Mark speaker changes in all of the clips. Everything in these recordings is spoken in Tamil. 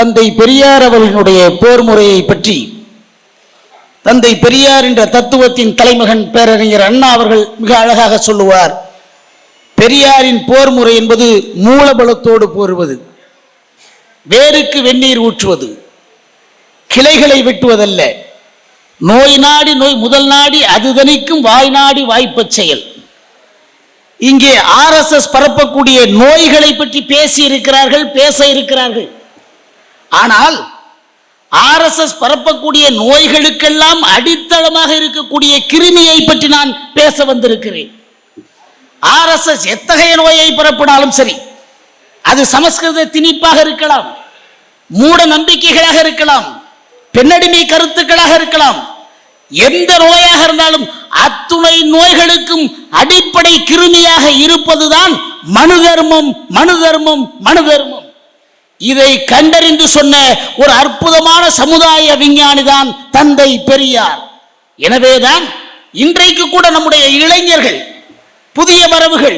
Speaker 1: தந்தை பெரியார் அவர்களுடைய போர் முறையை பற்றி தந்தை பெரியார் என்ற தத்துவத்தின் தலைமகன் பேரறிஞர் அண்ணா அவர்கள் மிக அழகாக சொல்லுவார். பெரியாரின் போர் முறை என்பது மூலபலத்தோடு போருவது, வேருக்கு வெந்நீர் ஊற்றுவது, கிளைகளை வெட்டுவதல்ல. நோய் நாடி நோய் முதல் நாடி அது தணிக்கும் வாய் நாடி வாய்ப்பச் செயல். இங்கே RSS பரப்பக்கூடிய நோய்களை பற்றி பேசி இருக்கிறார்கள், பேச இருக்கிறார்கள். ஆனால் RSS பரப்பக்கூடிய நோய்களுக்கெல்லாம் அடித்தளமாக இருக்கக்கூடிய கிருமியை பற்றி நான் பேச வந்திருக்கிறேன். RSS எத்தகைய நோயை பரப்பினாலும் சரி, அது சமஸ்கிருத திணிப்பாக இருக்கலாம், மூட நம்பிக்கைகளாக இருக்கலாம், பெண்ணடிமை கருத்துக்களாக இருக்கலாம், எந்த நோயாக இருந்தாலும் அத்துணை நோய்களுக்கும் அடிப்படை கிருமியாக இருப்பதுதான் மனு தர்மம், மனு தர்மம், மனு தர்மம். இதை கண்டறிந்து சொன்ன ஒரு அற்புதமான சமுதாய விஞ்ஞானி தான் தந்தை பெரியார். எனவேதான் இன்றைக்கு கூட நம்முடைய இளைஞர்கள், புதிய வரவுகள்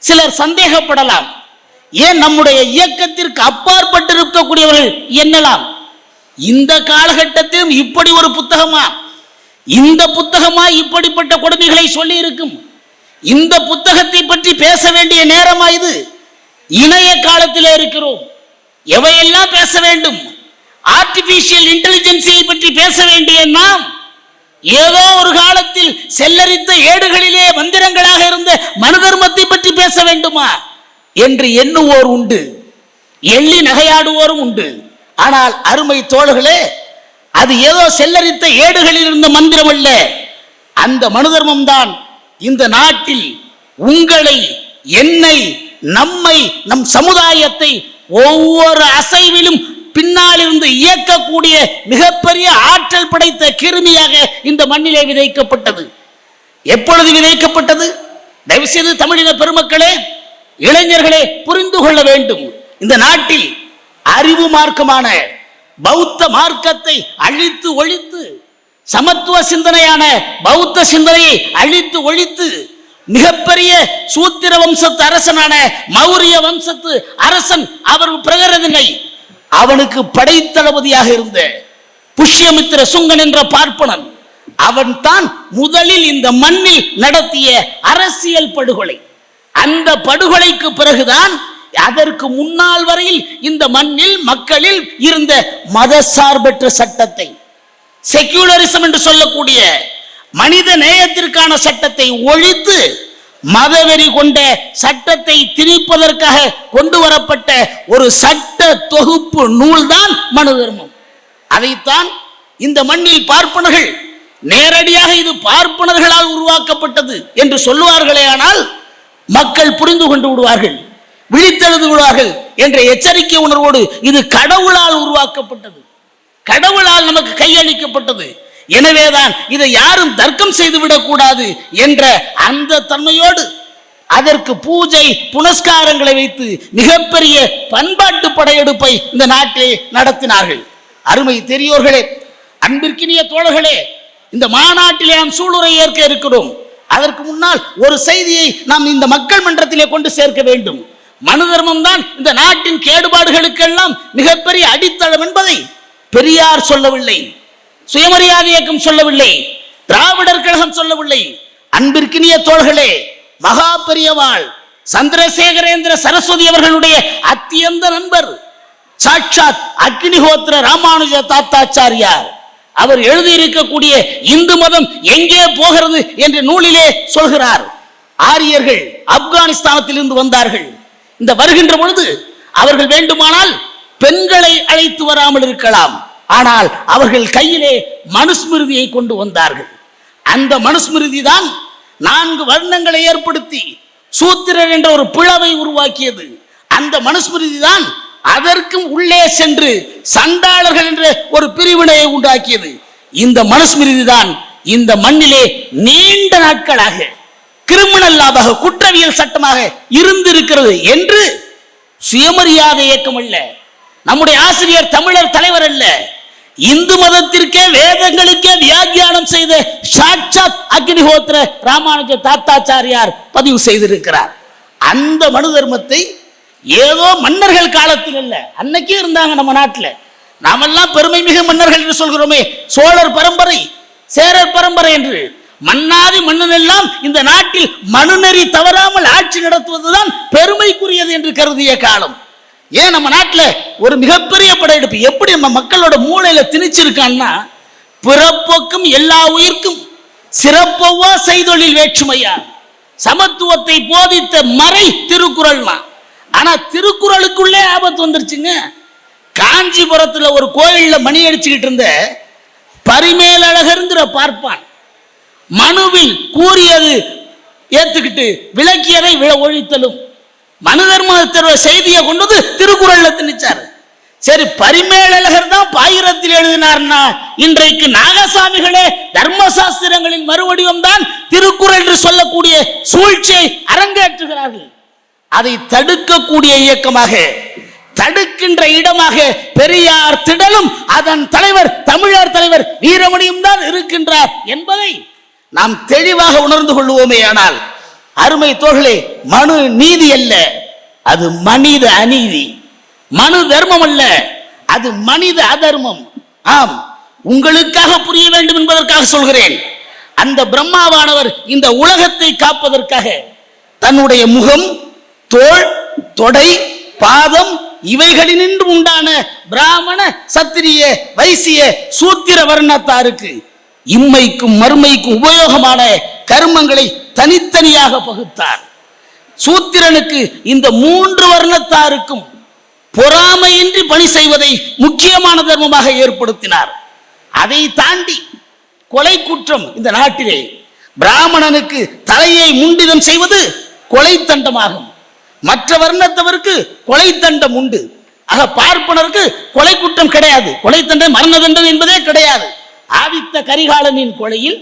Speaker 1: சிலர் சந்தேகப்படலாம். ஏன் நம்முடைய இயக்கத்திற்கு அப்பாற்பட்டிருக்கக்கூடியவர்கள் என்னலாம், இந்த காலகட்டத்திலும் இப்படி ஒரு புத்தகமா, இந்த புத்தகமா இப்படிப்பட்ட கொடுமைகளை சொல்லி இருக்கும், இந்த புத்தகத்தை பற்றி பேச வேண்டிய நேரமா இது? இணைய காலத்தில் இருக்கிறோம். எவையெல்லாம் பேச வேண்டும்? ஆர்டிபிஷியல் இன்டெலிஜென்ஸை பற்றி பேச வேண்டிய நாம் ஏதோ ஒரு காலத்தில் செல்லரித்த ஏடுகளிலே மந்திரங்களாக இருந்த மனு தர்மத்தை பற்றி பேச வேண்டுமா என்று எண்ணுவோர் உண்டு, எள்ளி நகையாடுவோரும் உண்டு. ஆனால் அருமை தோழர்களே, அது ஏதோ செல்லரித்த ஏடுகளில் இருந்த மந்திரம் அல்ல. அந்த மனு தர்மம் தான் இந்த நாட்டில் உங்களை, என்னை, நம்மை, நம் சமுதாயத்தை ஒவ்வொரு அசைவிலும் பின்னால் இருந்து இயக்கக்கூடிய மிகப்பெரிய ஆற்றல் படைத்த கிருமியாக இந்த மண்ணிலே விதைக்கப்பட்டது. எப்பொழுது விதைக்கப்பட்டது? தயவு செய்து தமிழின பெருமக்களே, இளைஞர்களே புரிந்து கொள்ள வேண்டும். இந்த நாட்டில் அறிவு மார்க்கமான பௌத்த மார்க்கத்தை அழித்து ஒழித்து, சமத்துவ சிந்தனையான பௌத்த சிந்தனையை அழித்து ஒழித்து, மிகப்பெரிய சூத்திர வம்சத்து அரசனான மௌரிய வம்சத்து அரசன் அவர் பிரகரதனை, அவனுக்கு படைத்தளபதியாக இருந்த புஷ்யமித்திர சுங்கன் என்ற பார்ப்பனன், அவன் தான் முதலில் இந்த மண்ணில் நடத்திய அரசியல் படுகொலை. அந்த படுகொலைக்கு பிறகுதான் அதற்கு முன்னால் வரையில் இந்த மண்ணில் மக்களில் இருந்த மதசார்பற்ற சட்டத்தை, செக்யூலரிசம் என்று சொல்லக்கூடிய மனித நேயத்திற்கான சட்டத்தை ஒழித்து மதவெறி கொண்ட சட்டத்தை திணிப்பதற்காக கொண்டு வரப்பட்ட ஒரு சட்ட தொகுப்பு நூல் தான் மனு தர்மம். அதைத்தான் இந்த மண்ணில் பார்ப்பனர்கள் நேரடியாக இது பார்ப்பனர்களால் உருவாக்கப்பட்டது என்று சொல்லுவார்களே, ஆனால் மக்கள் புரிந்து கொண்டு விடுவார்கள், விழித்தெழுது விடுவார்கள் என்ற எச்சரிக்கை உணர்வோடு இது கடவுளால் உருவாக்கப்பட்டது, கடவுளால் நமக்கு கையளிக்கப்பட்டது. எனவேதான் இதை யாரும் தர்க்கம் செய்துவிடக் கூடாது என்ற அந்த தன்மையோடு அதற்கு பூஜை புனஸ்காரங்களை வைத்து மிகப்பெரிய பண்பாட்டு படையெடுப்பை இந்த நாட்டில் நடத்தினார்கள். அருமை பெரியோர்களே, அன்பிற்கினிய தோழர்களே, இந்த மாநாட்டிலே நாம் சூளுரை ஏற்க இருக்கிறோம். அதற்கு முன்னால் ஒரு செய்தியை நாம் இந்த மக்கள் மன்றத்திலே கொண்டு சேர்க்க வேண்டும். மனு தர்மம் தான் இந்த நாட்டின் கேடுபாடுகளுக்கெல்லாம் மிகப்பெரிய அடித்தளம் என்பதை பெரியார் சொல்லவில்லை, சுயமரியாதை இயக்கம் சொல்லவில்லை, திராவிடர் கழகம் சொல்லவில்லை. அன்பிற்கினிய தோழர்களே, மகா பெரியவாள் சந்திரசேகரேந்திர சரஸ்வதி அவர்களுடைய அத்தியந்த நண்பர் சாட்சாத் அக்னிஹோத்திர ராமானுஜ தாத்தாச்சாரியார் அவர் எழுதியிருக்கக்கூடிய இந்து மதம் எங்கே போகிறது என்ற நூலிலே சொல்கிறார். ஆரியர்கள் ஆப்கானிஸ்தானத்தில் இருந்து வந்தார்கள். இந்த வருகின்ற பொழுது அவர்கள் வேண்டுமானால் பெண்களை அழைத்து வராமல் இருக்கலாம், ஆனால் அவர்கள் கையிலே மனுஸ்மிருதியை கொண்டு வந்தார்கள். அந்த மனுஸ்மிருதி தான் 4 வர்ணங்களை ஏற்படுத்தி சூத்திரர் என்ற ஒரு பிளவை உருவாக்கியது. அந்த மனுஸ்மிருதி தான் அதற்கும் உள்ளே சென்று சண்டாளர்கள் என்ற ஒரு பிரிவினையை உண்டாக்கியது. இந்த மனுஸ்மிருதி தான் இந்த மண்ணிலே நீண்ட நாட்களாக கிரிமினல் லாபாக, குற்றவியல் சட்டமாக இருந்திருக்கிறது என்று சுயமரியாதை இயக்கம் அல்ல, நம்முடைய ஆசிரியர் தமிழர் தலைவர் அல்ல, இந்து மதத்திற்கே வேதங்களுக்கே வியாக்கியானம் செய்த சாட்சாத் அக்னிஹோத்திர ராமானுஜ தாத்தாச்சாரியார் பதிவு செய்திருக்கிறார். அந்த மனு தர்மத்தை ஏதோ மன்னர்கள் காலத்தில் இல்ல, அன்னைக்கே இருந்தாங்க நம்ம நாட்டில். நாமெல்லாம் பெருமை மிகு மன்னர்கள் என்று சொல்கிறோமே, சோழர் பரம்பரை, சேரர் பரம்பரை என்று. மன்னாதி மன்னன் எல்லாம் இந்த நாட்டில் மனுநெறி தவறாமல் ஆட்சி நடத்துவதுதான் பெருமைக்குரியது என்று கருதிய காலம். ஏன் நம்ம நாட்டில் ஒரு மிகப்பெரிய படையெடுப்பு எப்படி நம்ம மக்களோட மூளையில திணிச்சிருக்கான்னா, பிறப்போக்கும் எல்லா உயிர்க்கும் சிறப்பவா செய்தொழில் வேற்றுமையா, சமத்துவத்தை போதித்த மறை திருக்குறள். ஆனா திருக்குறளுக்குள்ளே ஆபத்து வந்துருச்சுங்க. காஞ்சிபுரத்துல ஒரு கோயில்ல மணி அடிச்சுக்கிட்டு இருந்த பரிமேலழகர்ங்கிற பார்ப்பான் மனுவில் கூறியது ஏத்துக்கிட்டு விளக்கியதை ஒழித்தலும் மனு தர்ம செய்தியை கொண்டு வந்து திருக்குறள்ல திணிச்சாரு. சரி, பரிமேலழகர் தான் பாயிரத்தில் எழுதினார்னா, இன்றைக்கு நாகசாமிகளே தர்மசாஸ்திரங்களின் மறுவடிவம் தான் திருக்குறள் என்று சொல்லக்கூடிய சூழ்ச்சியை அரங்கேற்றுகிறார்கள். அதை தடுக்கக்கூடிய இயக்கமாக, தடுக்கின்ற இடமாக பெரியார் திடலும் அதன் தலைவர் தமிழர் தலைவர் வீரமணியும் தான் இருக்கின்றார் என்பதை நாம் தெளிவாக உணர்ந்து கொள்வோமே. ஆனால் அருமை தோழர்களே, மனு நீதி அல்ல, அது மனித அநீதி. மனு தர்மம் அல்ல, அது மனித அதர்மம். ஆம், உங்களுக்காக புரிய வேண்டும் என்பதற்காக சொல்கிறேன். அந்த பிரம்மாவானவர் இந்த உலகத்தை காப்பதற்காக தன்னுடைய முகம், தோள், தொடை, பாதம் இவைகளினின்று உண்டான பிராமண, சத்திரிய, வைசிய, சூத்திர வர்ணத்தாருக்கு இம்மைக்கும் மறுமைக்கும் உபயோகமான கர்மங்களை தனித்தனியாக பகுத்தார். சூத்திரனுக்கு இந்த 3 வர்ணத்தாருக்கும் பொறாமையின்றி பணி செய்வதை முக்கியமான தர்மமாக ஏற்படுத்தினார். அதை தாண்டி கொலை குற்றம் இந்த நாட்டிலே பிராமணனுக்கு தலையை முண்டிதம் செய்வது கொலை தண்டமாகும். மற்ற வர்ணத்தவருக்கு கொலை தண்டம் உண்டு. ஆக பார்ப்பனருக்கு கொலை குற்றம் கிடையாது, கொலை தண்டனை மரண தண்டனை என்பதே கிடையாது. ஆதித்த கரிகாலனின் கொலையில்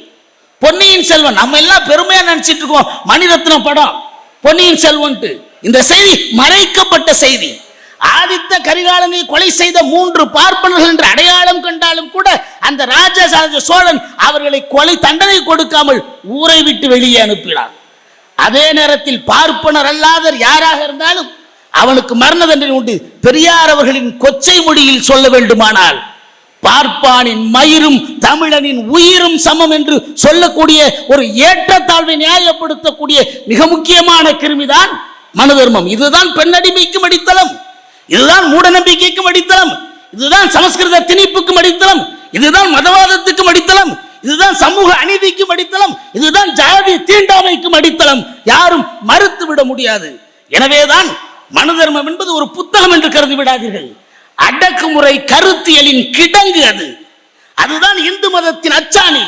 Speaker 1: பொன்னியின் செல்வன், நம்ம எல்லாம் பெருமையா நினைச்சிட்டு இருக்கோம் மணிரத்னம் படம் பொன்னியின் செல்வன், இந்த செய்தி மறைக்கப்பட்ட செய்தி. ஆதித்த கரிகாலனை கொலை செய்த 3 பார்ப்பனர்கள் என்று அடையாளம் கண்டாலும் கூட அந்த ராஜராஜ சோழன் அவர்களை கொலை தண்டனை கொடுக்காமல் ஊரை விட்டு வெளியே அனுப்பினார். அதே நேரத்தில் பார்ப்பனர் அல்லாதர் யாராக இருந்தாலும் அவனுக்கு மரண தண்டனை உண்டு. பெரியார் அவர்களின் கொச்சை மொழியில் சொல்ல வேண்டுமானால், பார்ப்பானின் மயிரும் தமிழனின் உயிரும் சமம் என்று சொல்லக்கூடிய ஒரு ஏற்றத்தாழ்வை நியாயப்படுத்தக்கூடிய மிக முக்கியமான கிருமிதான் மனு தர்மம். இதுதான் பெண்ணடிமைக்கும் அடித்தளம், இதுதான் மூட நம்பிக்கைக்கும் அடித்தளம், இதுதான் சமஸ்கிருத திணிப்புக்கும் அடித்தளம், இதுதான் மதவாதத்துக்கும் அடித்தளம், இதுதான் சமூக அநீதிக்கும் அடித்தளம், இதுதான் ஜாதி தீண்டாமைக்கும் அடித்தளம். யாரும் மறுத்து விட முடியாது. எனவேதான் மனு தர்மம் என்பது ஒரு புத்தகம் என்று கருதி விடாதீர்கள். அடக்குமுறை கருத்தியலின் கிடங்கு அது. அதுதான் இந்து மதத்தின் அச்சாணி,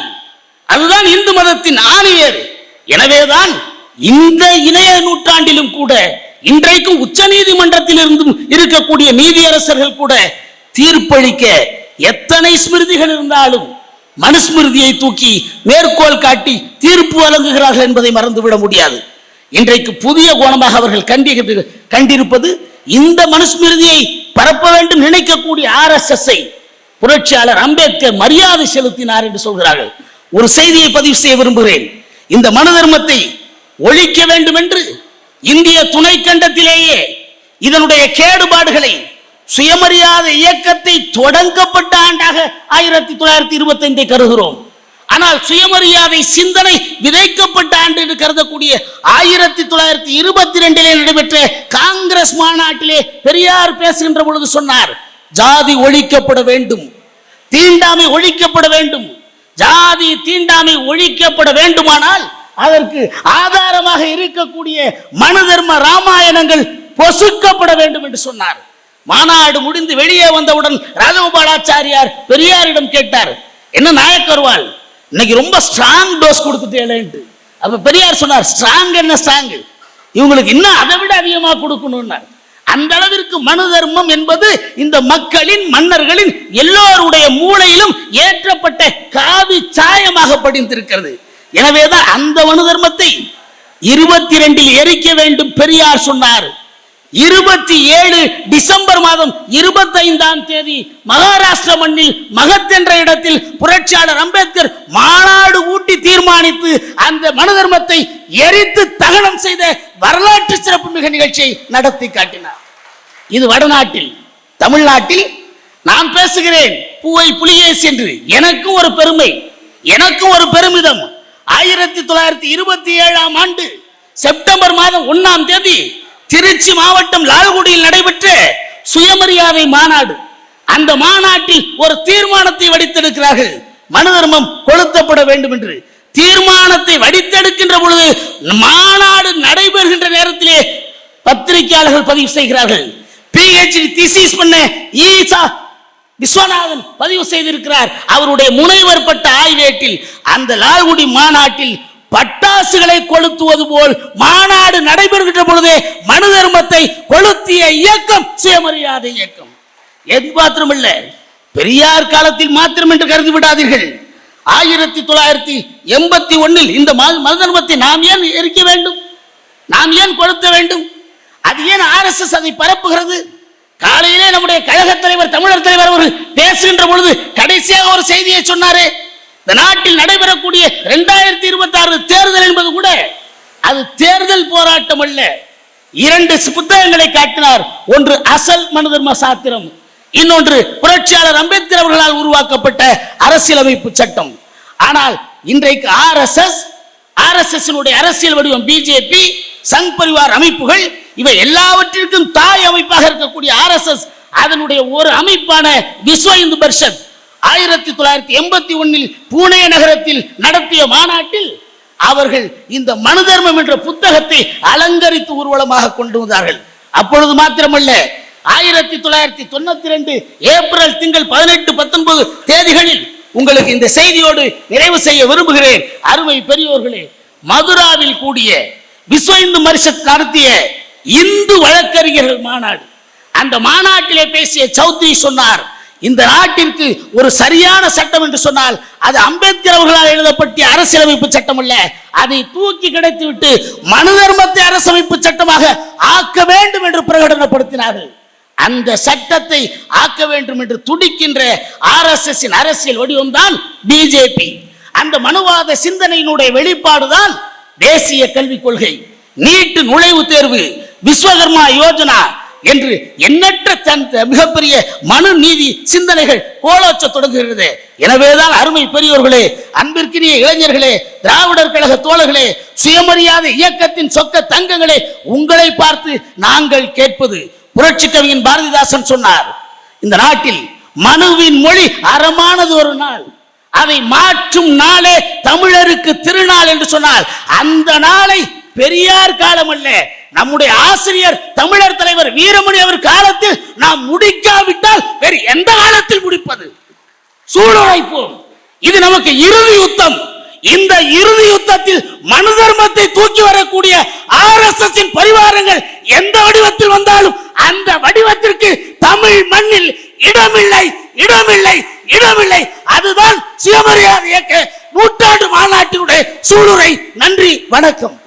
Speaker 1: அதுதான் இந்து மதத்தின் ஆணிவேர். எனவேதான் இந்த இணைய நூற்றாண்டிலும் கூட இன்றைக்கும் உச்ச நீதிமன்றத்தில் இருந்தும் இருக்கக்கூடிய நீதியரசர்கள் கூட தீர்ப்பளிக்க எத்தனை ஸ்மிருதிகள் இருந்தாலும் மனுஸ்மிருதியை தூக்கி மேற்கோள் காட்டி தீர்ப்பு வழங்குகிறார்கள் என்பதை மறந்துவிட முடியாது. இன்றைக்கு புதிய கோணமாக அவர்கள் கண்டிருப்பது இந்த மனுஸ்மிருதியை பரப்ப வேண்டும் நினைக்கக்கூடிய RSS-ஐ புரட்சியாளர் அம்பேத்கர் மரியாதை செலுத்தினார் என்று சொல்கிறார்கள். ஒரு செய்தியை பதிவு செய்ய விரும்புகிறேன். இந்த மனு தர்மத்தை ஒழிக்க வேண்டும் என்று இந்திய துணை கண்டத்திலேயே இதனுடைய கேடுபாடுகளை சுயமரியாதை இயக்கத்தை தொடங்கப்பட்ட ஆண்டாக 1925 கருதுகிறோம். ஆனால் சுயமரியாதை சிந்தனை விதைக்கப்பட்ட ஆண்டு என்று கருதக்கூடிய 1922 நடைபெற்ற காங்கிரஸ் மாநாட்டிலே பெரியார் பேசுகின்ற பொழுது சொன்னார், ஜாதி ஒழிக்கப்பட வேண்டும், தீண்டாமை ஒழிக்கப்பட வேண்டும். ஜாதி தீண்டாமை ஒழிக்கப்பட வேண்டுமானால் அதற்கு ஆதாரமாக இருக்கக்கூடிய மனு தர்ம ராமாயணங்கள் பொசுக்கப்பட வேண்டும் என்று சொன்னார். மாநாடு முடிந்து வெளியே வந்தவுடன் ராஜகோபாலாச்சாரியார் பெரியாரிடம் கேட்டார், என்ன நாயக்கர்வாள் இன்னைக்கு ரொம்ப ஸ்ட்ராங் டோஸ் கொடுத்துட்டேன்ட்டு. அப்ப பெரியார் சொன்னார், ஸ்ட்ராங் என்ன ஸ்ட்ராங், இவங்களுக்கு இன்னும் அதை விட அதிகமாக கொடுக்கணும்னார். அந்த அளவிற்கு மனு தர்மம் என்பது இந்த மக்களின், மன்னர்களின் எல்லோருடைய மூளையிலும் ஏற்றப்பட்ட காவி சாயமாக படிந்திருக்கிறது. எனவேதான் அந்த மனு தர்மத்தை 22 எரிக்க வேண்டும் பெரியார் சொன்னார். 27 டிசம்பர் மாதம் 25ஆம் தேதி மகாராஷ்டிர மண்ணில் மகத் என்ற இடத்தில் புரட்சியாளர் அம்பேத்கர் மாநாடு ஊட்டி தீர்மானித்து அந்த மனு தர்மத்தை எரித்து தகனம் செய்த வரலாற்று சிறப்பு மிக நிகழ்ச்சியை நடத்தி காட்டினார். இது வடநாட்டில். தமிழ்நாட்டில் நான் பேசுகிறேன் பூவை புலிகேசி என்று. எனக்கும் ஒரு பெருமை, எனக்கும் ஒரு பெருமிதம். 1927ஆம் ஆண்டு செப்டம்பர் மாதம் 1ஆம் தேதி திருச்சி மாவட்டம் லால்குடியில் நடைபெற்ற சுயமரியாதை மாநாடு. அந்த மாநாட்டில் ஒரு தீர்மானத்தை வடித்தெடுக்கிறார்கள், மனு தர்மம் கொளுத்தப்பட வேண்டும் என்று. தீர்மானத்தை வடித்தெடுக்கின்ற பொழுது மாநாடு நடைபெறுகின்ற நேரத்திலே பத்திரிகையாளர்கள் பதிவு செய்கிறார்கள். PhD தீசிஸ் பண்ண ஈசா விஸ்வநாதன் பதிவு செய்திருக்கிறார். அவருடைய முனைவர் பட்ட ஆய்வேட்டில் அந்த லால்குடி மாநாட்டில் பட்டாசுகளை கொளுத்துவது போல் மாநாடு நடைபெறுகின்ற பொழுதே மனு தர்மத்தை கொளுத்திய இயக்கம் சுயமரியாதை இயக்கம். எது மாத்திரமல்ல, பெரியார் காலத்தில் மாத்திரம் என்று கருதி விடாதீர்கள். 1981 இந்த மனு தர்மத்தை நாம் ஏன் எரிக்க வேண்டும்? நாம் ஏன் கொளுத்த வேண்டும்? அது ஏன் RSS அதை பரப்புகிறது? காலையிலே நம்முடைய கழக தலைவர், தமிழர் தலைவர் அவர்கள் பேசுகின்ற பொழுது கடைசியாக ஒரு செய்தியை சொன்னாரே, இந்த நாட்டில் நடைபெறக்கூடிய 2026 தேர்தல் என்பது கூட அது தேர்தல் போராட்டம் அல்ல. 2 புத்தகங்களை காட்டினார். ஒன்று அசல் மனு தர்ம சாத்திரம், இன்னொன்று புரட்சியாளர் அம்பேத்கர் அவர்களால் உருவாக்கப்பட்ட அரசியலமைப்பு சட்டம். ஆனால் இன்றைக்கு RSS அரசியல் வடிவம் BJP, சங் பரிவார் அமைப்புகள், இவை எல்லாவற்றிற்கும் தாய் அமைப்பாக இருக்கக்கூடிய RSS அதனுடைய ஒரு அமைப்பான விஸ்வ இந்து பரிஷத் 1981 பூனே நகரத்தில் நடத்திய மாநாட்டில் அவர்கள் இந்த மனு தர்மம் என்ற புத்தகத்தை அலங்கரித்து ஊர்வலமாக கொண்டு வந்தார்கள். அப்பொழுது மாத்திரமல்ல, 1992 ஏப்ரல் திங்கள் 18, 19 தேதிகளில் உங்களுக்கு இந்த செய்தியோடு நிறைவு செய்ய விரும்புகிறேன். அருமை பெரியோர்களே, மதுராவில் கூடிய விஸ்வ இந்து பரிஷத் நடத்திய இந்து வழக்கறிஞர்கள் மாநாடு. அந்த மாநாட்டிலே பேசிய சௌத்ரி சொன்னார், இந்த நாட்டிற்கு ஒரு சரியான சட்டம் என்று சொன்னால் அது அம்பேத்கர் அவர்களால் எழுதப்பட்ட அரசியலமைப்பு சட்டம் அல்ல, அதை தூக்கி கிடைத்துவிட்டு மனு தர்மத்தை அரசமைப்பு சட்டமாக ஆக்க வேண்டும் என்று பிரகடனப்படுத்தினார்கள். அந்த சட்டத்தை ஆக்க வேண்டும் என்று துடிக்கின்ற RSS அரசியல் வடிவம்தான் BJP. அந்த மனுவாத சிந்தனையினுடைய வெளிப்பாடுதான் தேசிய கல்விக் கொள்கை, நீட் நுழைவு தேர்வு, விஸ்வகர்மா யோஜனா என்று எண்ணற்ற மிகப்பெரிய மனு நீதி சிந்தனைகள் கோலோச்ச தொடங்குகிறது. எனவேதான் அருமை பெரியோர்களே, அன்பிற்கினிய இளைஞர்களே, திராவிடர் கழக தோழர்களே, சுயமரியாதை இயக்கத்தின் சொக்க தங்கங்களே, உங்களை பார்த்து நாங்கள் கேட்பது, புரட்சி கவிஞன் பாரதிதாசன் சொன்னார், இந்த நாட்டில் மனுவின் மொழி அறமானது ஒரு நாள், அதை மாற்றும் நாளே தமிழருக்கு திருநாள் என்று சொன்னால், அந்த நாளை பெரியார் காலம் அல்ல, நம்முடைய ஆசிரியர் தமிழர் தலைவர் வீரமணி அவர் காலத்தில் நாம் முடிக்காவிட்டால் வேறு எந்த காலத்தில் முடிப்பது? சூழலைப்போம். இது நமக்கு இறுதி யுத்தம். இந்த இறுதி யுத்தத்தில் மனு தர்மத்தை தூக்கி வரக்கூடிய RSS பரிவாரங்கள் எந்த வடிவத்தில் வந்தாலும் அந்த வடிவத்திற்கு தமிழ் மண்ணில் இடமில்லை, இடமில்லை, இடமில்லை. அதுதான் சுயமரியாதை இயக்க நூற்றாண்டு மாநாட்டினுடைய சூளுரை. நன்றி, வணக்கம்.